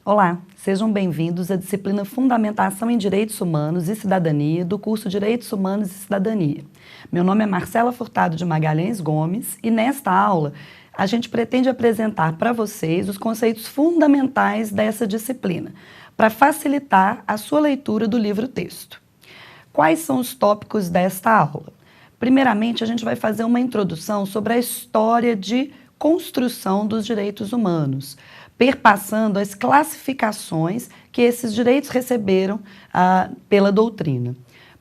Olá, sejam bem-vindos à disciplina Fundamentação em Direitos Humanos e Cidadania do curso Direitos Humanos e Cidadania. Meu nome é Marcela Furtado de Magalhães Gomes e nesta aula a gente pretende apresentar para vocês os conceitos fundamentais dessa disciplina, para facilitar a sua leitura do livro-texto. Quais são os tópicos desta aula? Primeiramente, a gente vai fazer uma introdução sobre a história de construção dos direitos humanos, perpassando as classificações que esses direitos receberam pela doutrina.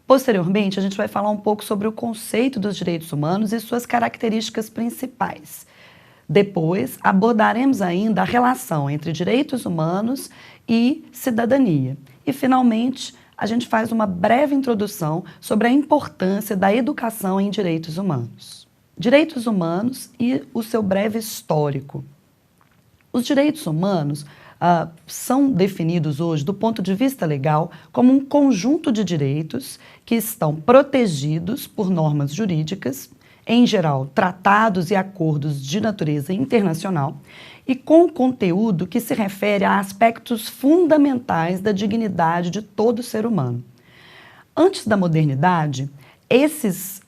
Posteriormente, a gente vai falar um pouco sobre o conceito dos direitos humanos e suas características principais. Depois, abordaremos ainda a relação entre direitos humanos e cidadania. E, finalmente, a gente faz uma breve introdução sobre a importância da educação em direitos humanos. Direitos humanos e o seu breve histórico. Os direitos humanos são definidos hoje, do ponto de vista legal, como um conjunto de direitos que estão protegidos por normas jurídicas, em geral, tratados e acordos de natureza internacional, e com conteúdo que se refere a aspectos fundamentais da dignidade de todo ser humano. Antes da modernidade, esses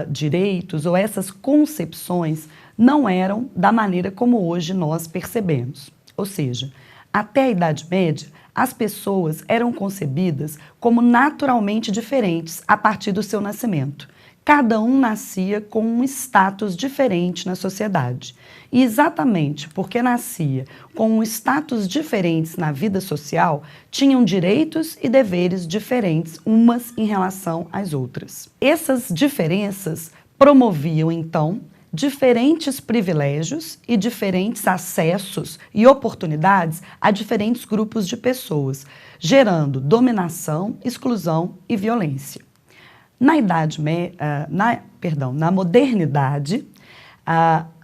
direitos ou essas concepções não eram da maneira como hoje nós percebemos. Ou seja, até a Idade Média, as pessoas eram concebidas como naturalmente diferentes a partir do seu nascimento. Cada um nascia com um status diferente na sociedade. E exatamente porque nascia com um status diferentes na vida social, tinham direitos e deveres diferentes umas em relação às outras. Essas diferenças promoviam, então, diferentes privilégios e diferentes acessos e oportunidades a diferentes grupos de pessoas, gerando dominação, exclusão e violência. Na modernidade,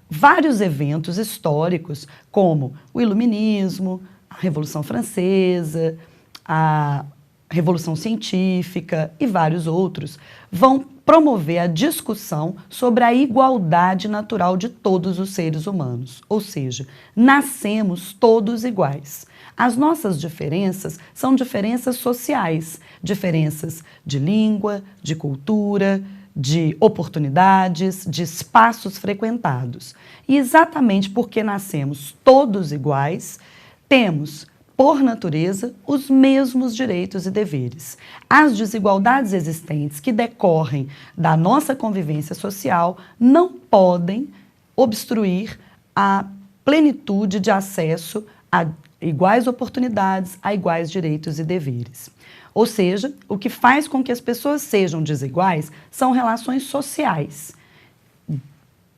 vários eventos históricos, como o Iluminismo, a Revolução Francesa, a Revolução Científica e vários outros, vão promover a discussão sobre a igualdade natural de todos os seres humanos. Ou seja, nascemos todos iguais. As nossas diferenças são diferenças sociais, diferenças de língua, de cultura, de oportunidades, de espaços frequentados. E exatamente porque nascemos todos iguais, temos, por natureza, os mesmos direitos e deveres. As desigualdades existentes que decorrem da nossa convivência social não podem obstruir a plenitude de acesso a iguais oportunidades, a iguais direitos e deveres. Ou seja, o que faz com que as pessoas sejam desiguais são relações sociais,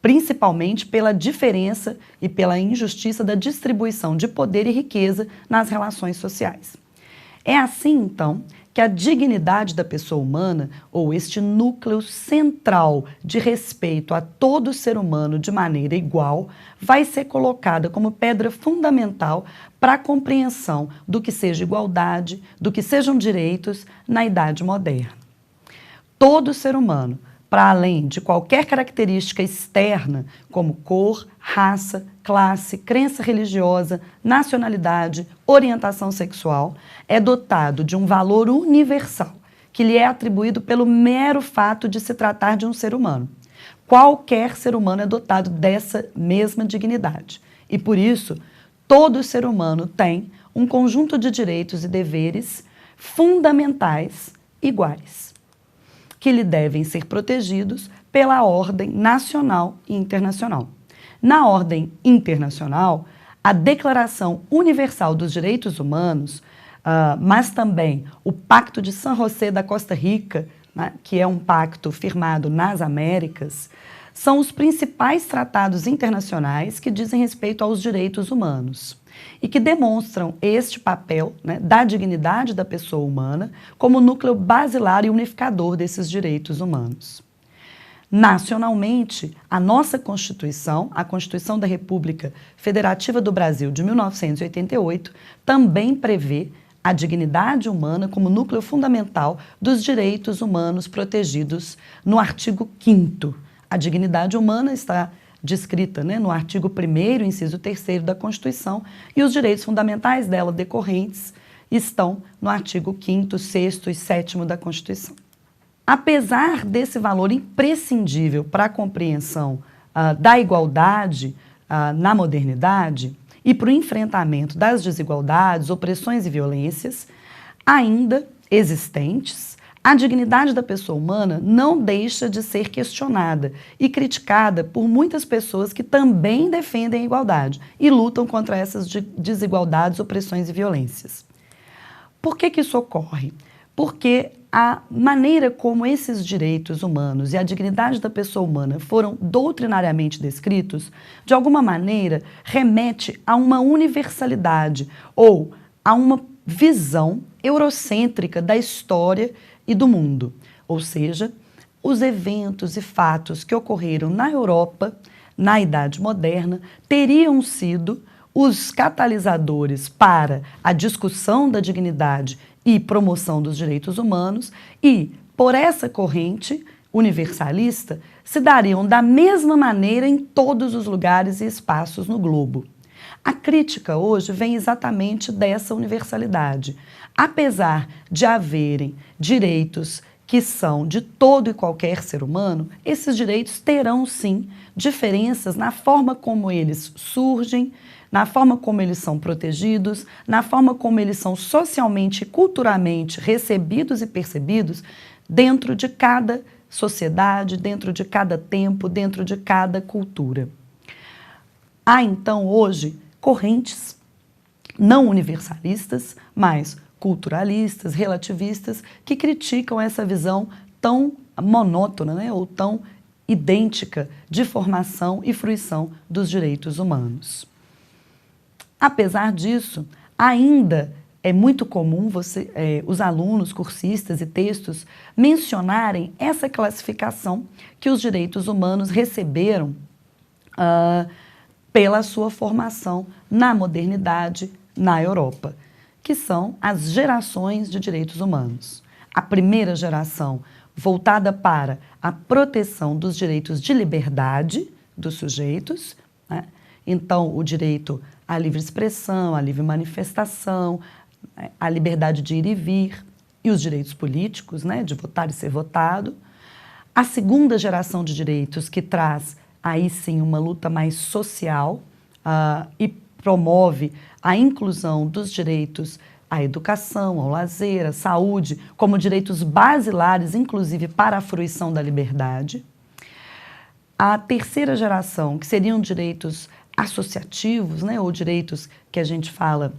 principalmente pela diferença e pela injustiça da distribuição de poder e riqueza nas relações sociais. É assim, então, que a dignidade da pessoa humana, ou este núcleo central de respeito a todo ser humano de maneira igual, vai ser colocada como pedra fundamental para a compreensão do que seja igualdade, do que sejam direitos na idade moderna. Todo ser humano, para além de qualquer característica externa, como cor, raça, classe, crença religiosa, nacionalidade, orientação sexual, é dotado de um valor universal, que lhe é atribuído pelo mero fato de se tratar de um ser humano. Qualquer ser humano é dotado dessa mesma dignidade. E, por isso, todo ser humano tem um conjunto de direitos e deveres fundamentais iguais, que lhe devem ser protegidos pela ordem nacional e internacional. Na ordem internacional, a Declaração Universal dos Direitos Humanos, mas também o Pacto de San José da Costa Rica, né, que é um pacto firmado nas Américas, são os principais tratados internacionais que dizem respeito aos direitos humanos e que demonstram este papel, né, da dignidade da pessoa humana como núcleo basilar e unificador desses direitos humanos. Nacionalmente, a nossa Constituição, a Constituição da República Federativa do Brasil de 1988, também prevê a dignidade humana como núcleo fundamental dos direitos humanos protegidos no artigo 5º. A dignidade humana está descrita, né, no artigo 1º, inciso 3º da Constituição, e os direitos fundamentais dela decorrentes estão no artigo 5º, 6º e 7º da Constituição. Apesar desse valor imprescindível para a compreensão da igualdade na modernidade e para o enfrentamento das desigualdades, opressões e violências ainda existentes, a dignidade da pessoa humana não deixa de ser questionada e criticada por muitas pessoas que também defendem a igualdade e lutam contra essas desigualdades, opressões e violências. Por que isso ocorre? Porque a maneira como esses direitos humanos e a dignidade da pessoa humana foram doutrinariamente descritos, de alguma maneira, remete a uma universalidade ou a uma visão eurocêntrica da história e do mundo. Ou seja, os eventos e fatos que ocorreram na Europa, na Idade Moderna, teriam sido os catalisadores para a discussão da dignidade e promoção dos direitos humanos e, por essa corrente universalista, se dariam da mesma maneira em todos os lugares e espaços no globo. A crítica hoje vem exatamente dessa universalidade. Apesar de haverem direitos que são de todo e qualquer ser humano, esses direitos terão sim diferenças na forma como eles surgem, na forma como eles são protegidos, na forma como eles são socialmente e culturalmente recebidos e percebidos dentro de cada sociedade, dentro de cada tempo, dentro de cada cultura. Há então hoje correntes não universalistas, mas culturalistas, relativistas, que criticam essa visão tão monótona, né, ou tão idêntica de formação e fruição dos direitos humanos. Apesar disso, ainda é muito comum os alunos, cursistas e textos mencionarem essa classificação que os direitos humanos receberam pela sua formação na modernidade na Europa, que são as gerações de direitos humanos. A primeira geração voltada para a proteção dos direitos de liberdade dos sujeitos, né? Então, o direito à livre expressão, à livre manifestação, à liberdade de ir e vir, e os direitos políticos, né, de votar e ser votado. A segunda geração de direitos, que traz aí sim uma luta mais social e promove a inclusão dos direitos à educação, ao lazer, à saúde, como direitos basilares, inclusive para a fruição da liberdade. A terceira geração, que seriam direitos associativos, né, ou direitos que a gente fala,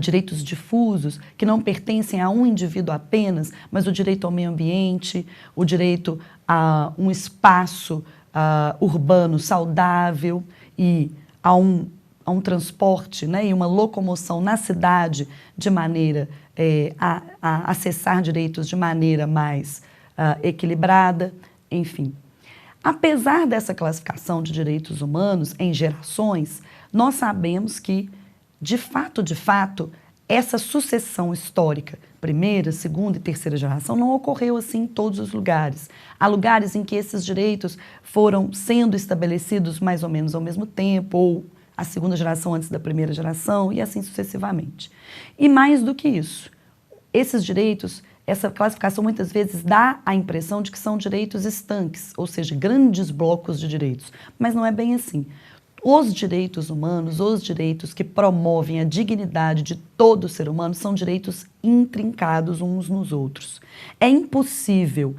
direitos difusos, que não pertencem a um indivíduo apenas, mas o direito ao meio ambiente, o direito a um espaço urbano saudável e a um transporte, né, e uma locomoção na cidade de maneira a acessar direitos de maneira mais equilibrada, enfim. Apesar dessa classificação de direitos humanos em gerações, nós sabemos que, de fato, essa sucessão histórica, primeira, segunda e terceira geração, não ocorreu assim em todos os lugares. Há lugares em que esses direitos foram sendo estabelecidos mais ou menos ao mesmo tempo, ou a segunda geração antes da primeira geração, e assim sucessivamente. E mais do que isso, esses direitos, essa classificação muitas vezes dá a impressão de que são direitos estanques, ou seja, grandes blocos de direitos, mas não é bem assim. Os direitos humanos, os direitos que promovem a dignidade de todo ser humano, são direitos intrincados uns nos outros. É impossível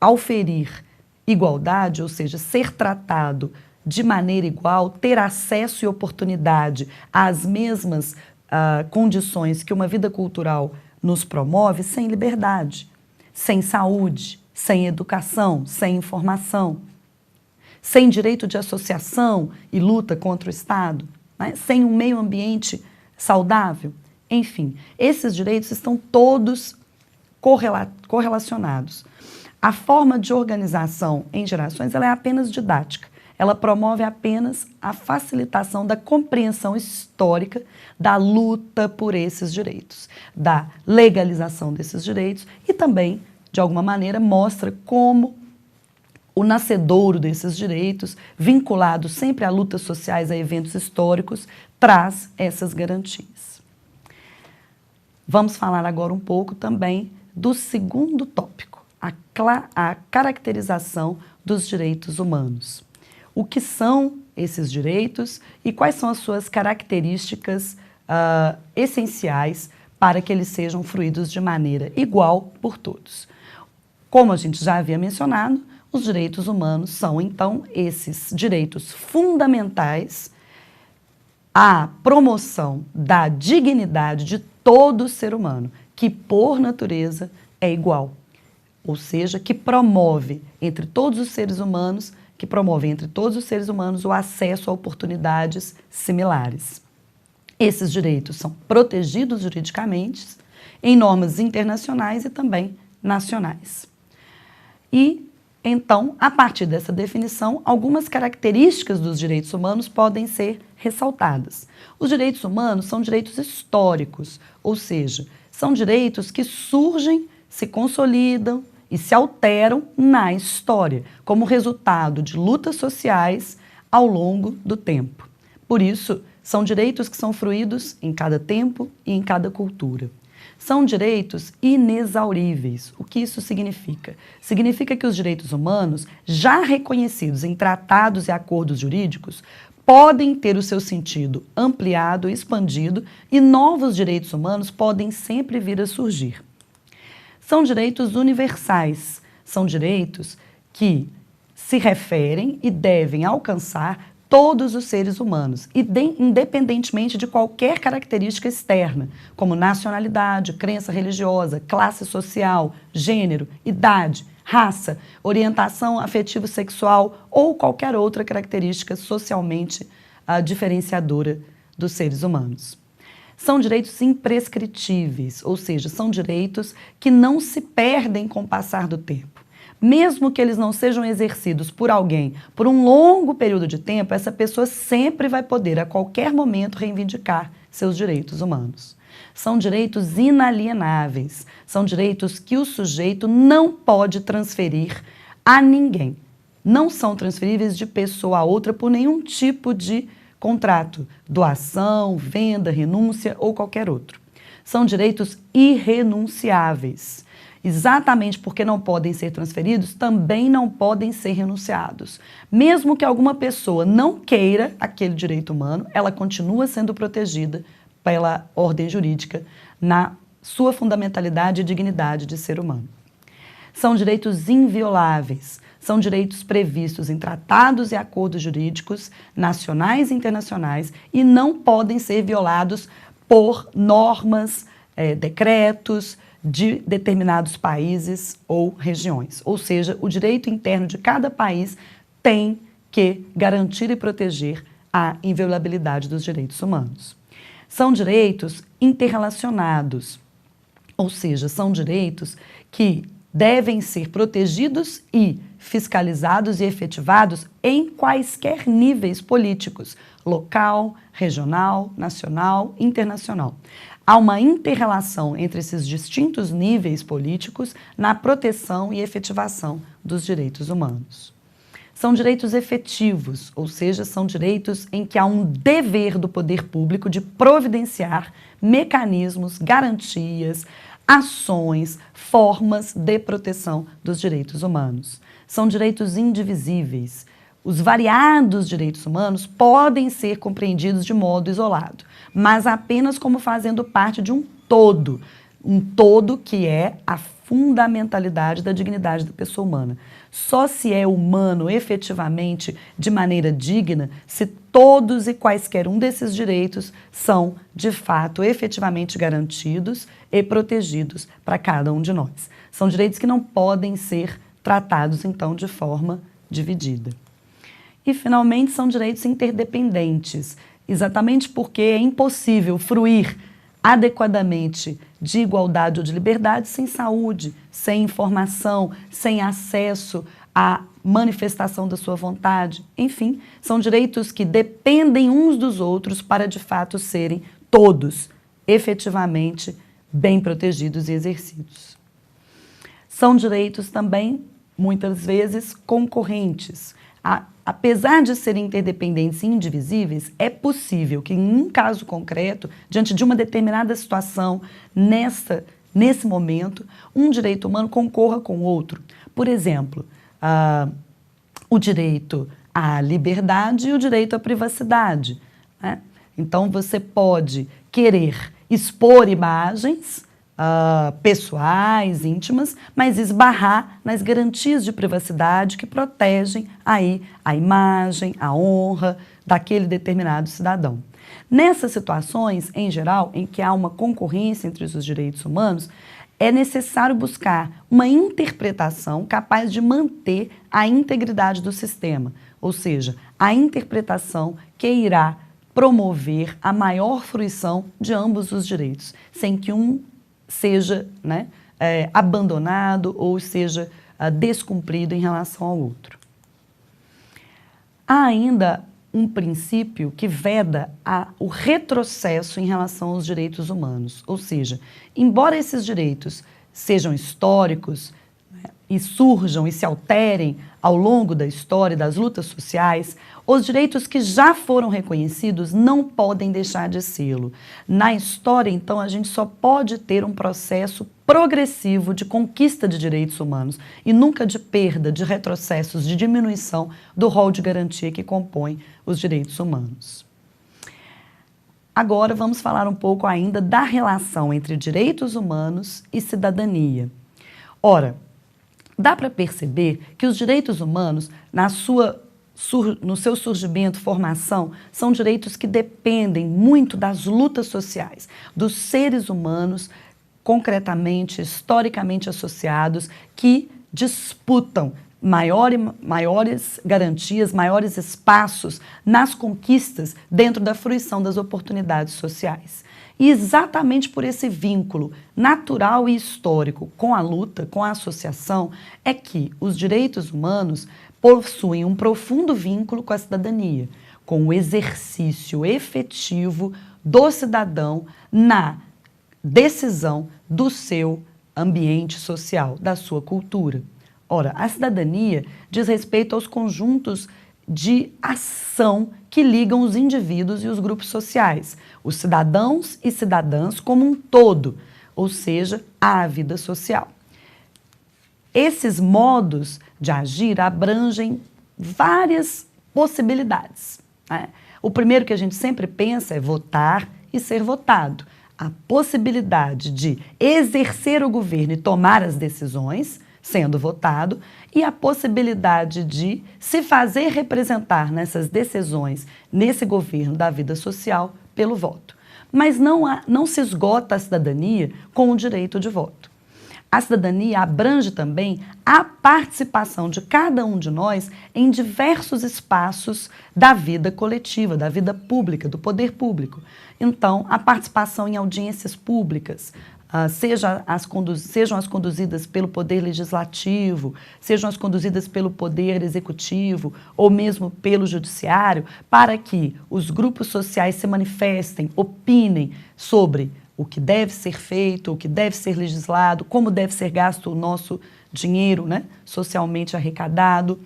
auferir igualdade, ou seja, ser tratado de maneira igual, ter acesso e oportunidade às mesmas condições que uma vida cultural nos promove, sem liberdade, sem saúde, sem educação, sem informação, sem direito de associação e luta contra o Estado, né? Sem um meio ambiente saudável. Enfim, esses direitos estão todos correlacionados. A forma de organização em gerações ela é apenas didática. Ela promove apenas a facilitação da compreensão histórica da luta por esses direitos, da legalização desses direitos e também, de alguma maneira, mostra como o nascedouro desses direitos, vinculado sempre a lutas sociais, a eventos históricos, traz essas garantias. Vamos falar agora um pouco também do segundo tópico, a caracterização dos direitos humanos. O que são esses direitos e quais são as suas características essenciais para que eles sejam fruídos de maneira igual por todos. Como a gente já havia mencionado, os direitos humanos são, então, esses direitos fundamentais à promoção da dignidade de todo ser humano, que, por natureza, é igual. Ou seja, que promove entre todos os seres humanos, o acesso a oportunidades similares. Esses direitos são protegidos juridicamente em normas internacionais e também nacionais. E, então, a partir dessa definição, algumas características dos direitos humanos podem ser ressaltadas. Os direitos humanos são direitos históricos, ou seja, são direitos que surgem, se consolidam e se alteram na história, como resultado de lutas sociais ao longo do tempo. Por isso, são direitos que são fruídos em cada tempo e em cada cultura. São direitos inexauríveis. O que isso significa? Significa que os direitos humanos, já reconhecidos em tratados e acordos jurídicos, podem ter o seu sentido ampliado, expandido, e novos direitos humanos podem sempre vir a surgir. São direitos universais, são direitos que se referem e devem alcançar todos os seres humanos, independentemente de qualquer característica externa, como nacionalidade, crença religiosa, classe social, gênero, idade, raça, orientação afetivo-sexual ou qualquer outra característica socialmente diferenciadora dos seres humanos. São direitos imprescritíveis, ou seja, são direitos que não se perdem com o passar do tempo. Mesmo que eles não sejam exercidos por alguém por um longo período de tempo, essa pessoa sempre vai poder, a qualquer momento, reivindicar seus direitos humanos. São direitos inalienáveis, são direitos que o sujeito não pode transferir a ninguém. Não são transferíveis de pessoa a outra por nenhum tipo de contrato, doação, venda, renúncia ou qualquer outro. São direitos irrenunciáveis. Exatamente porque não podem ser transferidos, também não podem ser renunciados. Mesmo que alguma pessoa não queira aquele direito humano, ela continua sendo protegida pela ordem jurídica na sua fundamentalidade e dignidade de ser humano. São direitos invioláveis, são direitos previstos em tratados e acordos jurídicos nacionais e internacionais e não podem ser violados por normas, decretos, de determinados países ou regiões. Ou seja, o direito interno de cada país tem que garantir e proteger a inviolabilidade dos direitos humanos. São direitos interrelacionados, ou seja, são direitos que devem ser protegidos e fiscalizados e efetivados em quaisquer níveis políticos, local, regional, nacional, internacional. Há uma inter-relação entre esses distintos níveis políticos na proteção e efetivação dos direitos humanos. São direitos efetivos, ou seja, são direitos em que há um dever do poder público de providenciar mecanismos, garantias, ações, formas de proteção dos direitos humanos. São direitos indivisíveis. Os variados direitos humanos podem ser compreendidos de modo isolado, mas apenas como fazendo parte de um todo que é a fundamentalidade da dignidade da pessoa humana. Só se é humano efetivamente de maneira digna se todos e quaisquer um desses direitos são, de fato, efetivamente garantidos e protegidos para cada um de nós. São direitos que não podem ser tratados, então, de forma dividida. E, finalmente, são direitos interdependentes, exatamente porque é impossível fruir adequadamente de igualdade ou de liberdade sem saúde, sem informação, sem acesso à manifestação da sua vontade. Enfim, são direitos que dependem uns dos outros para, de fato, serem todos efetivamente bem protegidos e exercidos. São direitos também muitas vezes concorrentes. Apesar de serem interdependentes e indivisíveis, é possível que, em um caso concreto, diante de uma determinada situação, nesse momento, um direito humano concorra com outro. Por exemplo, o direito à liberdade e o direito à privacidade, né? Então, você pode querer expor imagens pessoais, íntimas, mas esbarrar nas garantias de privacidade que protegem aí a imagem, a honra daquele determinado cidadão. Nessas situações, em geral, em que há uma concorrência entre os direitos humanos, é necessário buscar uma interpretação capaz de manter a integridade do sistema, ou seja, a interpretação que irá promover a maior fruição de ambos os direitos, sem que um seja abandonado ou seja descumprido em relação ao outro. Há ainda um princípio que veda o retrocesso em relação aos direitos humanos, ou seja, embora esses direitos sejam históricos, e surjam e se alterem ao longo da história e das lutas sociais, os direitos que já foram reconhecidos não podem deixar de sê-lo. Na história, então, a gente só pode ter um processo progressivo de conquista de direitos humanos e nunca de perda, de retrocessos, de diminuição do rol de garantia que compõe os direitos humanos. Agora vamos falar um pouco ainda da relação entre direitos humanos e cidadania. Ora, dá para perceber que os direitos humanos, no seu surgimento, formação, são direitos que dependem muito das lutas sociais, dos seres humanos, concretamente, historicamente associados, que disputam maiores garantias, maiores espaços nas conquistas dentro da fruição das oportunidades sociais. E exatamente por esse vínculo natural e histórico com a luta, com a associação, é que os direitos humanos possuem um profundo vínculo com a cidadania, com o exercício efetivo do cidadão na decisão do seu ambiente social, da sua cultura. Ora, a cidadania diz respeito aos conjuntos de ação que ligam os indivíduos e os grupos sociais, os cidadãos e cidadãs como um todo, ou seja, a vida social. Esses modos de agir abrangem várias possibilidades, né? O primeiro que a gente sempre pensa é votar e ser votado. A possibilidade de exercer o governo e tomar as decisões, sendo votado, e a possibilidade de se fazer representar nessas decisões, nesse governo da vida social, pelo voto. Mas não se esgota a cidadania com o direito de voto. A cidadania abrange também a participação de cada um de nós em diversos espaços da vida coletiva, da vida pública, do poder público. Então, a participação em audiências públicas, sejam as conduzidas pelo Poder Legislativo, sejam as conduzidas pelo Poder Executivo ou mesmo pelo Judiciário, para que os grupos sociais se manifestem, opinem sobre o que deve ser feito, o que deve ser legislado, como deve ser gasto o nosso dinheiro, né, socialmente arrecadado,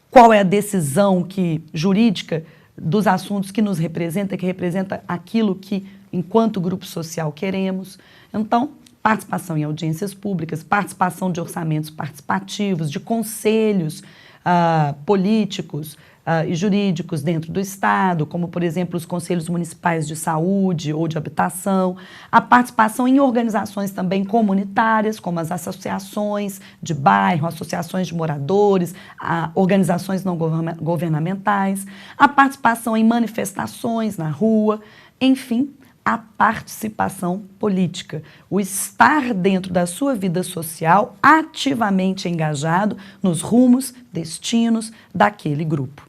qual é a decisão jurídica dos assuntos que nos representa, que representa aquilo que, enquanto grupo social, queremos. Então, participação em audiências públicas, participação de orçamentos participativos, de conselhos políticos e jurídicos dentro do Estado, como, por exemplo, os conselhos municipais de saúde ou de habitação, a participação em organizações também comunitárias, como as associações de bairro, associações de moradores, organizações não governamentais, a participação em manifestações na rua, enfim, a participação política, o estar dentro da sua vida social ativamente engajado nos rumos, destinos daquele grupo.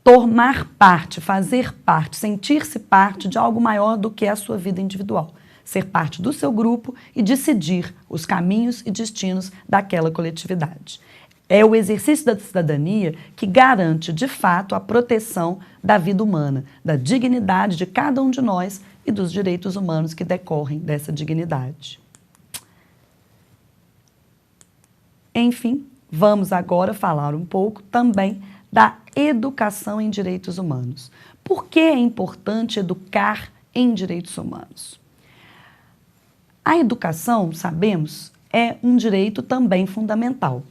Tomar parte, fazer parte, sentir-se parte de algo maior do que a sua vida individual. Ser parte do seu grupo e decidir os caminhos e destinos daquela coletividade. É o exercício da cidadania que garante, de fato, a proteção da vida humana, da dignidade de cada um de nós e dos direitos humanos que decorrem dessa dignidade. Enfim, vamos agora falar um pouco também da educação em direitos humanos. Por que é importante educar em direitos humanos? A educação, sabemos, é um direito também fundamental.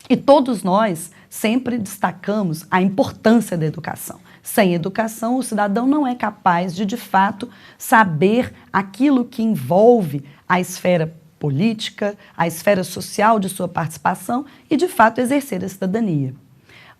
E todos nós sempre destacamos a importância da educação. Sem educação, o cidadão não é capaz de fato, saber aquilo que envolve a esfera política, a esfera social de sua participação e, de fato, exercer a cidadania.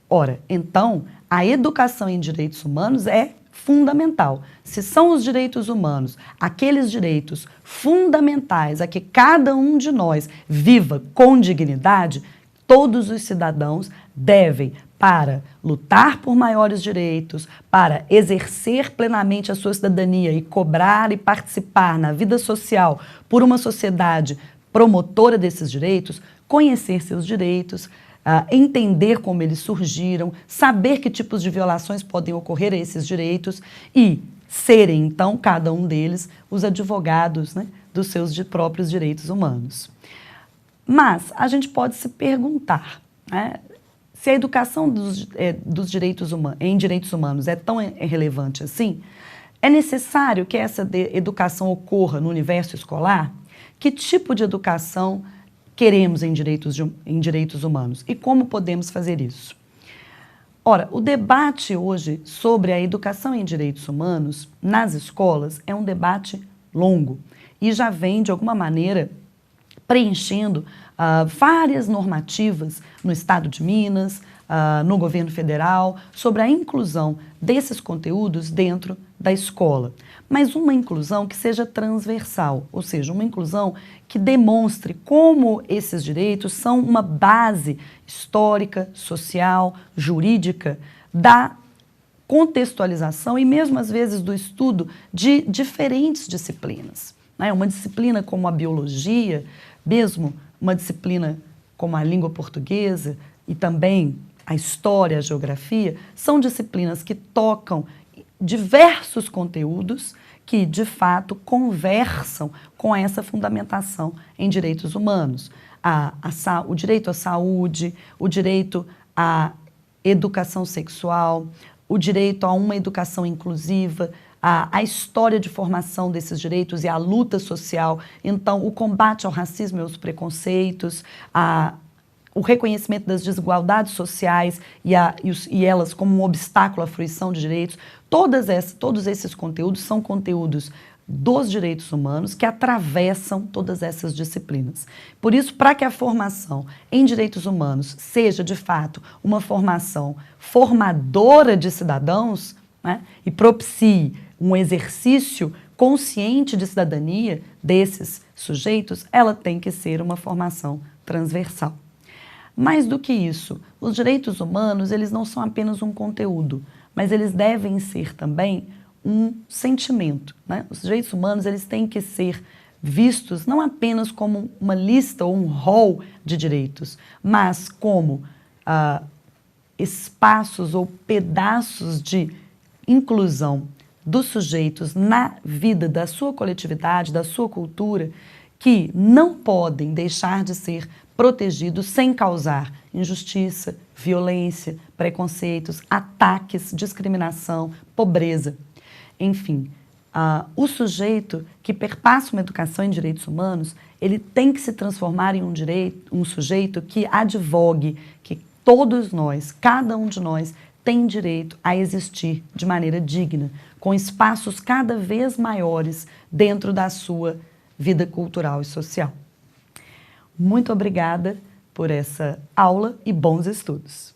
Ora, então, a educação em direitos humanos é fundamental. Se são os direitos humanos, aqueles direitos fundamentais a que cada um de nós viva com dignidade, todos os cidadãos devem, para lutar por maiores direitos, para exercer plenamente a sua cidadania e cobrar e participar na vida social por uma sociedade promotora desses direitos, conhecer seus direitos, entender como eles surgiram, saber que tipos de violações podem ocorrer a esses direitos e serem, então, cada um deles, os advogados, né, dos seus próprios direitos humanos. Mas a gente pode se perguntar, né, se a educação dos direitos em direitos humanos é tão relevante assim, é necessário que essa educação ocorra no universo escolar? Que tipo de educação queremos em direitos humanos e como podemos fazer isso? Ora, o debate hoje sobre a educação em direitos humanos nas escolas é um debate longo e já vem, de alguma maneira, preenchendo várias normativas no Estado de Minas, no governo federal, sobre a inclusão desses conteúdos dentro da escola. Mas uma inclusão que seja transversal, ou seja, uma inclusão que demonstre como esses direitos são uma base histórica, social, jurídica da contextualização e mesmo às vezes do estudo de diferentes disciplinas. Uma disciplina como a biologia, mesmo uma disciplina como a língua portuguesa e também a história, a geografia, são disciplinas que tocam diversos conteúdos que, de fato, conversam com essa fundamentação em direitos humanos. O direito à saúde, o direito à educação sexual, o direito a uma educação inclusiva, a história de formação desses direitos e a luta social, então o combate ao racismo e aos preconceitos, o reconhecimento das desigualdades sociais e elas como um obstáculo à fruição de direitos, todos esses conteúdos são conteúdos dos direitos humanos que atravessam todas essas disciplinas. Por isso, para que a formação em direitos humanos seja, de fato, uma formação formadora de cidadãos, né, e propicie um exercício consciente de cidadania desses sujeitos, ela tem que ser uma formação transversal. Mais do que isso, os direitos humanos, eles não são apenas um conteúdo, mas eles devem ser também um sentimento, né? Os direitos humanos, eles têm que ser vistos não apenas como uma lista ou um rol de direitos, mas como espaços ou pedaços de inclusão dos sujeitos na vida da sua coletividade, da sua cultura, que não podem deixar de ser protegidos sem causar injustiça, violência, preconceitos, ataques, discriminação, pobreza. Enfim, o sujeito que perpassa uma educação em direitos humanos, ele tem que se transformar em um sujeito que advogue que todos nós, cada um de nós, tem direito a existir de maneira digna, com espaços cada vez maiores dentro da sua vida cultural e social. Muito obrigada por essa aula e bons estudos.